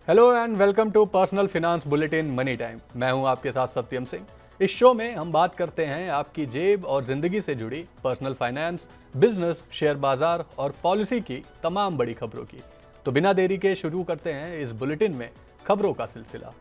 Hello and welcome to personal finance bulletin money time. मैं हूं आपके साथ सत्यम सिंह। इस शो में हम बात करते हैं आपकी जेब और जिंदगी से जुड़ी पर्सनल फाइनेंस, बिजनेस, शेयर बाजार और पॉलिसी की तमाम बड़ी खबरों की। तो बिना देरी के शुरू करते हैं इस बुलेटिन में खबरों का सिलसिला।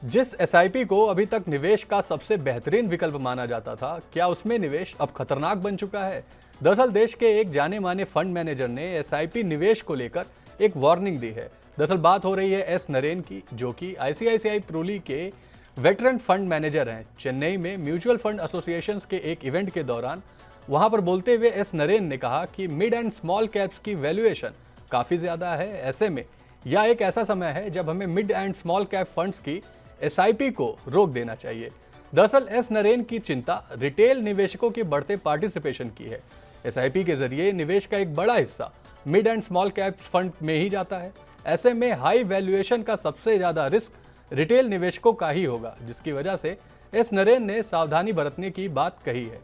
जिस एसआईपी को अभी तक निवेश का सबसे बेहतरीन विकल्प माना जाता था, क्या उसमें निवेश अब खतरनाक बन चुका है? दरअसल देश के एक जाने माने फंड मैनेजर ने एसआईपी निवेश को लेकर एक वार्निंग दी है। दरअसल बात हो रही है एस नरेन की, जो कि आईसीआईसीआई प्रूली के वेटरन फंड मैनेजर हैं। चेन्नई में म्यूचुअल फंड एसोसिएशंस के एक इवेंट के दौरान वहां पर बोलते हुए एस नरेन ने कहा कि मिड एंड स्मॉल कैप्स की वैल्यूएशन काफ़ी ज़्यादा है। ऐसे में यह एक ऐसा समय है जब हमें mid and small cap funds की एसआईपी को रोक देना चाहिए। दरअसल एस नरेन की चिंता रिटेल निवेशकों की बढ़ते पार्टिसिपेशन की है। एसआईपी के जरिए निवेश का एक बड़ा हिस्सा mid and small cap fund में ही जाता है। ऐसे में हाई वैल्यूएशन का सबसे ज्यादा रिस्क रिटेल निवेशकों का ही होगा, जिसकी वजह से एस नरेन ने सावधानी बरतने की बात कही है।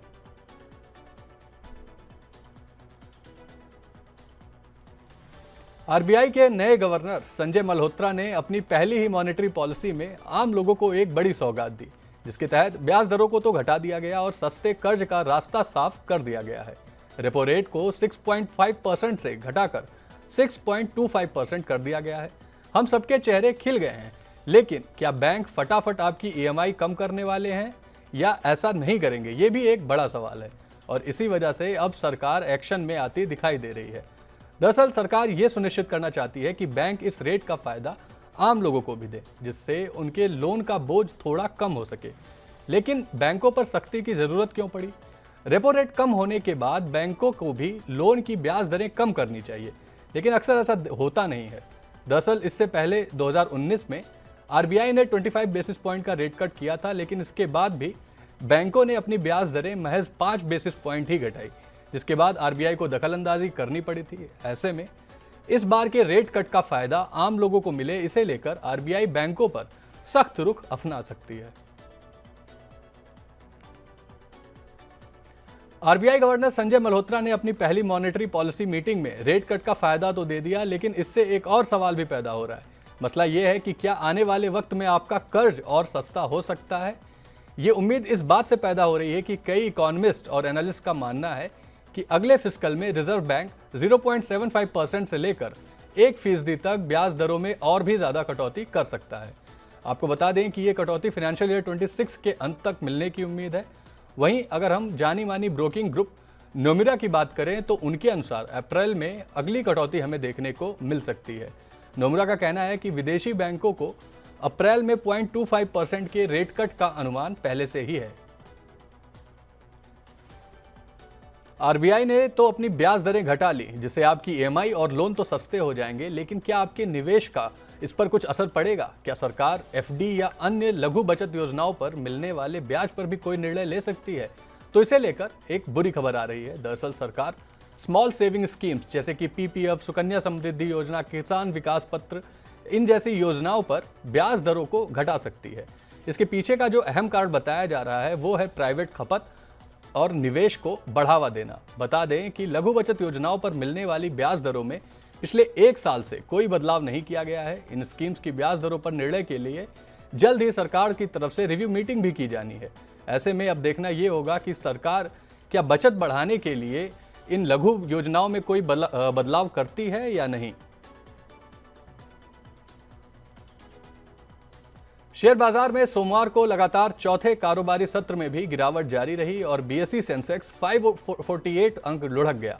आरबीआई के नए गवर्नर संजय मल्होत्रा ने अपनी पहली ही मॉनेटरी पॉलिसी में आम लोगों को एक बड़ी सौगात दी, जिसके तहत ब्याज दरों को तो घटा दिया गया और सस्ते कर्ज का रास्ता साफ कर दिया गया है। रेपो रेट को 6.5% से घटाकर 6.25% कर दिया गया है। हम सबके चेहरे खिल गए हैं, लेकिन क्या बैंक फटाफट आपकी ईएमआई कम करने वाले हैं या ऐसा नहीं करेंगे? ये भी एक बड़ा सवाल है और इसी वजह से अब सरकार एक्शन में आती दिखाई दे रही है। दरअसल सरकार ये सुनिश्चित करना चाहती है कि बैंक इस रेट का फायदा आम लोगों को भी दे, जिससे उनके लोन का बोझ थोड़ा कम हो सके। लेकिन बैंकों पर सख्ती की जरूरत क्यों पड़ी? रेपो रेट कम होने के बाद बैंकों को भी लोन की ब्याज दरें कम करनी चाहिए, लेकिन अक्सर ऐसा होता नहीं है। दरअसल इससे पहले 2019 में आरबीआई ने 25 बेसिस पॉइंट का रेट कट किया था, लेकिन इसके बाद भी बैंकों ने अपनी ब्याज दरें महज 5 बेसिस पॉइंट ही घटाई, जिसके बाद आरबीआई को दखलंदाजी करनी पड़ी थी। ऐसे में इस बार के रेट कट का फायदा आम लोगों को मिले, इसे लेकर आरबीआई बैंकों पर सख्त रुख अपना सकती है। आरबीआई गवर्नर संजय मल्होत्रा ने अपनी पहली मॉनेटरी पॉलिसी मीटिंग में रेट कट का फायदा तो दे दिया, लेकिन इससे एक और सवाल भी पैदा हो रहा है। मसला यह है कि क्या आने वाले वक्त में आपका कर्ज और सस्ता हो सकता है? ये उम्मीद इस बात से पैदा हो रही है कि कई इकोनॉमिस्ट और एनालिस्ट का मानना है कि अगले फिस्कल में रिजर्व बैंक 0.75% से लेकर 1% तक ब्याज दरों में और भी ज़्यादा कटौती कर सकता है। आपको बता दें कि ये कटौती फाइनेंशियल ईयर 26 के अंत तक मिलने की उम्मीद है। वहीं अगर हम जानी मानी ब्रोकिंग ग्रुप नोमिरा की बात करें तो उनके अनुसार अप्रैल में अगली कटौती हमें देखने को मिल सकती है। नोमिरा का कहना है कि विदेशी बैंकों को अप्रैल में 0.25% के रेट कट का अनुमान पहले से ही है। आरबीआई ने तो अपनी ब्याज दरें घटा ली, जिससे आपकी ईएमआई और लोन तो सस्ते हो जाएंगे, लेकिन क्या आपके निवेश का इस पर कुछ असर पड़ेगा? क्या सरकार एफडी या अन्य लघु बचत योजनाओं पर मिलने वाले ब्याज पर भी कोई निर्णय ले सकती है? तो इसे लेकर एक बुरी खबर आ रही है। दरअसल सरकार स्मॉल सेविंग स्कीम्स जैसे कि पीपीएफ, सुकन्या समृद्धि योजना, किसान विकास पत्र, इन जैसी योजनाओं पर ब्याज दरों को घटा सकती है। इसके पीछे का जो अहम कारण बताया जा रहा है वो है प्राइवेट खपत और निवेश को बढ़ावा देना। बता दें कि लघु बचत योजनाओं पर मिलने वाली ब्याज दरों में पिछले 1 साल से कोई बदलाव नहीं किया गया है। इन स्कीम्स की ब्याज दरों पर निर्णय के लिए जल्द ही सरकार की तरफ से रिव्यू मीटिंग भी की जानी है। ऐसे में अब देखना ये होगा कि सरकार क्या बचत बढ़ाने के लिए इन लघु योजनाओं में कोई बदलाव करती है या नहीं। शेयर बाजार में सोमवार को लगातार चौथे कारोबारी सत्र में भी गिरावट जारी रही और बीएसई सेंसेक्स 548 अंक लुढ़क गया।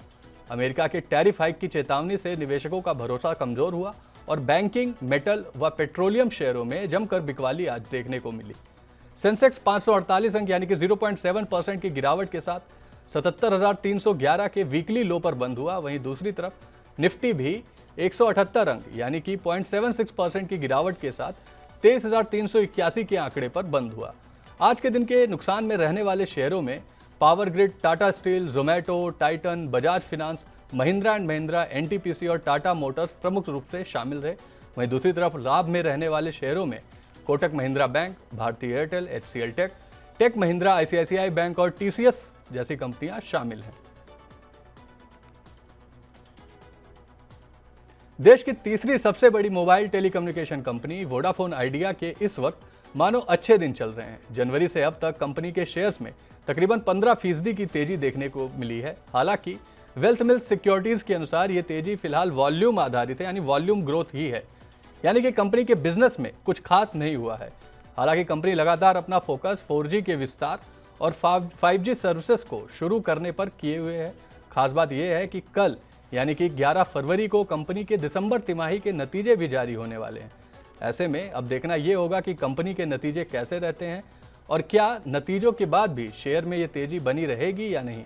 अमेरिका के टैरिफ हाइक की चेतावनी से निवेशकों का भरोसा कमजोर हुआ और बैंकिंग, मेटल व पेट्रोलियम शेयरों में जमकर बिकवाली आज देखने को मिली। सेंसेक्स 548 अंक यानी कि 0.7% की गिरावट के साथ 77,311 के वीकली लो पर बंद हुआ। वहीं दूसरी तरफ निफ्टी भी 178 अंक यानी कि 0.76% की गिरावट के साथ 23,381 के आंकड़े पर बंद हुआ। आज के दिन के नुकसान में रहने वाले शेयरों में power grid, Tata steel, Zomato, Titan, Bajaj finance, Mahindra and Mahindra, NTPC और टाटा मोटर्स प्रमुख रूप से शामिल रहे। वहीं दूसरी तरफ लाभ में रहने वाले शेयरों में Kotak Mahindra bank, Bharti Airtel, HCL tech, tech Mahindra, ICICI bank और TCS जैसी कंपनियां शामिल हैं। देश की तीसरी सबसे बड़ी mobile telecommunication company Vodafone idea के इस वक्त मानो अच्छे दिन चल रहे हैं। जनवरी से अब तक कंपनी के शेयर्स में तकरीबन 15% की तेजी देखने को मिली है। हालांकि वेल्थ मिल्स सिक्योरिटीज के अनुसार ये तेजी फिलहाल वॉल्यूम आधारित है, यानी वॉल्यूम ग्रोथ ही है, यानी कि कंपनी के बिजनेस में कुछ खास नहीं हुआ है। हालांकि कंपनी लगातार अपना फोकस 4G के विस्तार और 5G सर्विसेज को शुरू करने पर किए हुए है। खास बात यह है कि कल यानी कि 11 फरवरी को कंपनी के दिसंबर तिमाही के नतीजे भी जारी होने वाले हैं। ऐसे में अब देखना ये होगा कि कंपनी के नतीजे कैसे रहते हैं और क्या नतीजों के बाद भी शेयर में ये तेजी बनी रहेगी या नहीं।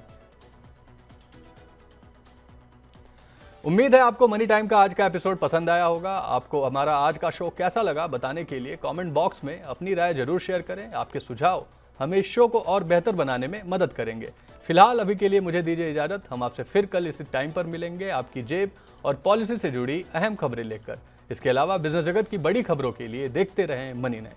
उम्मीद है आपको मनी टाइम का आज का एपिसोड पसंद आया होगा। आपको हमारा आज का शो कैसा लगा बताने के लिए कमेंट बॉक्स में अपनी राय जरूर शेयर करें। आपके सुझाव हमें इस शो को और बेहतर बनाने में मदद करेंगे। फिलहाल अभी के लिए मुझे दीजिए इजाजत। हम आपसे फिर कल इसी टाइम पर मिलेंगे आपकी जेब और पॉलिसी से जुड़ी अहम खबरें लेकर। इसके अलावा बिजनेस जगत की बड़ी खबरों के लिए देखते रहें मनी 9।